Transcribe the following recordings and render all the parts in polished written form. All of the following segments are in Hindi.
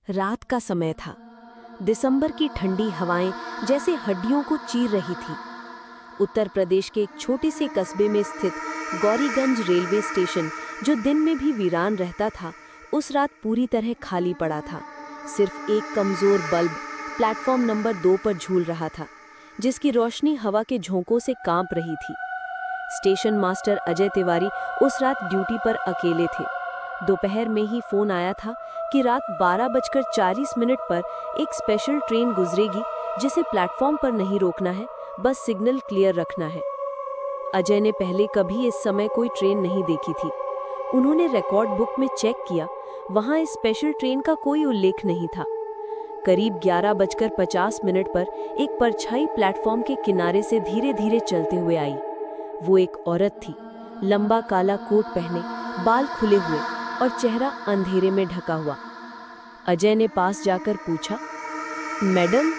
रात का समय था। दिसंबर की ठंडी हवाएं जैसे हड्डियों को चीर रही थी। उत्तर प्रदेश के एक छोटे से कस्बे में स्थित गौरीगंज रेलवे स्टेशन, जो दिन में भी वीरान रहता था, उस रात पूरी तरह खाली पड़ा था। सिर्फ एक कमजोर बल्ब प्लेटफॉर्म नंबर 2 पर झूल रहा था, जिसकी रोशनी हवा के झोंकों से कांप रही थी। स्टेशन मास्टर अजय तिवारी उस रात ड्यूटी पर अकेले थे। दोपहर में ही फोन आया था कि रात 12:40 पर एक स्पेशल ट्रेन गुजरेगी, जिसे प्लेटफॉर्म पर नहीं रोकना है, बस सिग्नल क्लियर रखना है। अजय ने पहले कभी इस समय कोई ट्रेन नहीं देखी थी। उन्होंने रिकॉर्ड बुक में चेक किया, वहां इस स्पेशल ट्रेन का कोई उल्लेख नहीं था। करीब 11:50 पर एक परछाई प्लेटफॉर्म के किनारे से धीरे धीरे चलते हुए आई। वो एक औरत थी, लंबा काला कोट पहने, बाल खुले हुए और चेहरा अंधेरे में ढका हुआ। अजय ने पास जाकर पूछा, मैडम,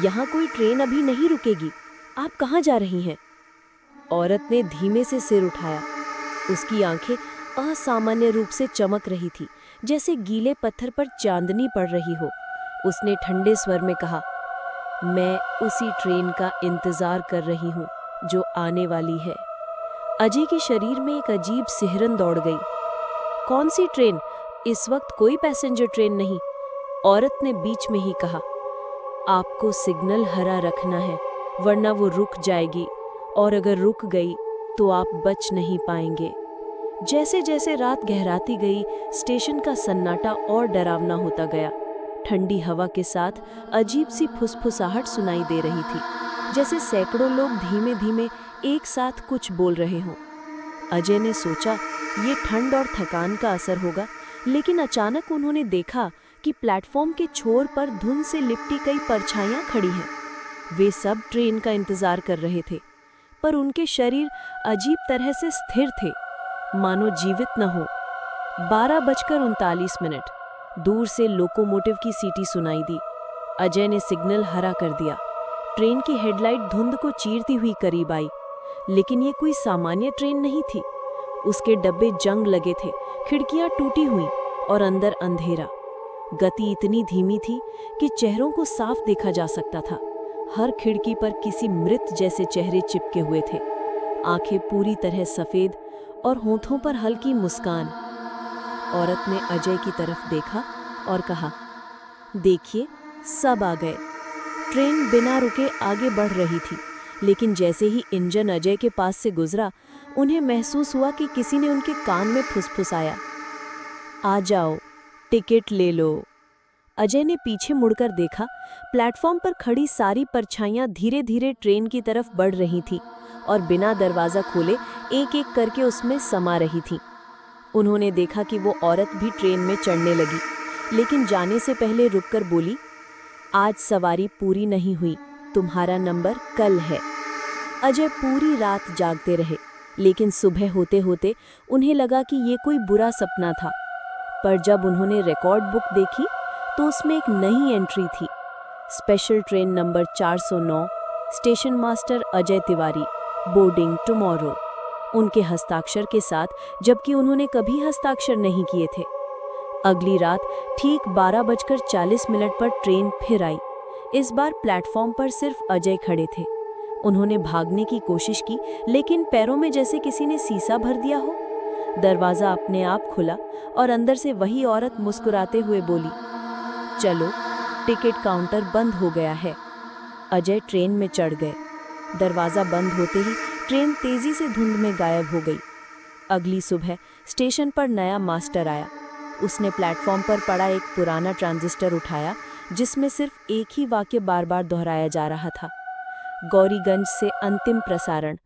यहाँ कोई ट्रेन अभी नहीं रुकेगी, आप कहाँ जा रही हैं? औरत ने धीमे से सिर उठाया। उसकी आंखें असामान्य रूप से चमक रही थी, जैसे गीले पत्थर पर चांदनी पड़ रही हो। उसने ठंडे स्वर में कहा, मैं उसी ट्रेन का इंतजार कर रही हूँ जो आने वाली है। अजय के शरीर में एक अजीब सिहरन दौड़ गई। कौन सी ट्रेन? इस वक्त कोई पैसेंजर ट्रेन नहीं, औरत ने बीच में ही कहा। आपको सिग्नल हरा रखना है, वरना वो रुक जाएगी, और अगर रुक गई तो आप बच नहीं पाएंगे। जैसे जैसे रात गहराती गई, स्टेशन का सन्नाटा और डरावना होता गया। ठंडी हवा के साथ अजीब सी फुसफुसाहट सुनाई दे रही थी, जैसे सैकड़ों लोग धीमे धीमे एक साथ कुछ बोल रहे हों। अजय ने सोचा ये ठंड और थकान का असर होगा, लेकिन अचानक उन्होंने देखा कि प्लेटफॉर्म के छोर पर धुंध से लिपटी कई परछाइयां खड़ी हैं। वे सब ट्रेन का इंतजार कर रहे थे, पर उनके शरीर अजीब तरह से स्थिर थे, मानो जीवित न हो। 12:39 दूर से लोकोमोटिव की सीटी सुनाई दी। अजय ने सिग्नल हरा कर दिया। ट्रेन की हेडलाइट धुंध को चीरती हुई करीब आई, लेकिन ये कोई सामान्य ट्रेन नहीं थी। उसके डब्बे जंग लगे थे, खिड़कियां टूटी हुई और अंदर अंधेरा। गति इतनी धीमी थी कि चेहरों को साफ देखा जा सकता था। हर खिड़की पर किसी मृत जैसे चेहरे चिपके हुए थे, आंखें पूरी तरह सफेद और होठों पर हल्की मुस्कान। औरत ने अजय की तरफ देखा और कहा, देखिए, सब आ गए। ट्रेन बिना रुके आगे बढ़ रही थी, लेकिन जैसे ही इंजन अजय के पास से गुजरा, उन्हें महसूस हुआ कि किसी ने उनके कान में फुसफुसाया, आ जाओ, टिकट ले लो। अजय ने पीछे मुड़कर देखा। प्लेटफॉर्म पर खड़ी सारी परछाइयां धीरे धीरे ट्रेन की तरफ बढ़ रही थी और बिना दरवाज़ा खोले एक एक करके उसमें समा रही थी। उन्होंने देखा कि वो औरत भी ट्रेन में चढ़ने लगी, लेकिन जाने से पहले रुककर बोली, आज सवारी पूरी नहीं हुई, तुम्हारा नंबर कल है। अजय पूरी रात जागते रहे, लेकिन सुबह होते होते उन्हें लगा कि ये कोई बुरा सपना था। पर जब उन्होंने रिकॉर्ड बुक देखी तो उसमें एक नई एंट्री थी, special train number 409, station master Ajay Tiwari, boarding tomorrow, उनके हस्ताक्षर के साथ, जबकि उन्होंने कभी हस्ताक्षर नहीं किए थे। अगली रात ठीक 12:40 पर ट्रेन फिर आई। इस बार प्लेटफॉर्म पर सिर्फ अजय खड़े थे। उन्होंने भागने की कोशिश की, लेकिन पैरों में जैसे किसी ने सीसा भर दिया हो। दरवाज़ा अपने आप खुला और अंदर से वही औरत मुस्कुराते हुए बोली, चलो, टिकट काउंटर बंद हो गया है। अजय ट्रेन में चढ़ गए। दरवाज़ा बंद होते ही ट्रेन तेज़ी से धुंध में गायब हो गई। अगली सुबह स्टेशन पर नया मास्टर आया। उसने प्लेटफॉर्म पर पड़ा एक पुराना ट्रांजिस्टर उठाया, जिसमें सिर्फ एक ही वाक्य बार बार दोहराया जा रहा था, गौरीगंज से अंतिम प्रसारण,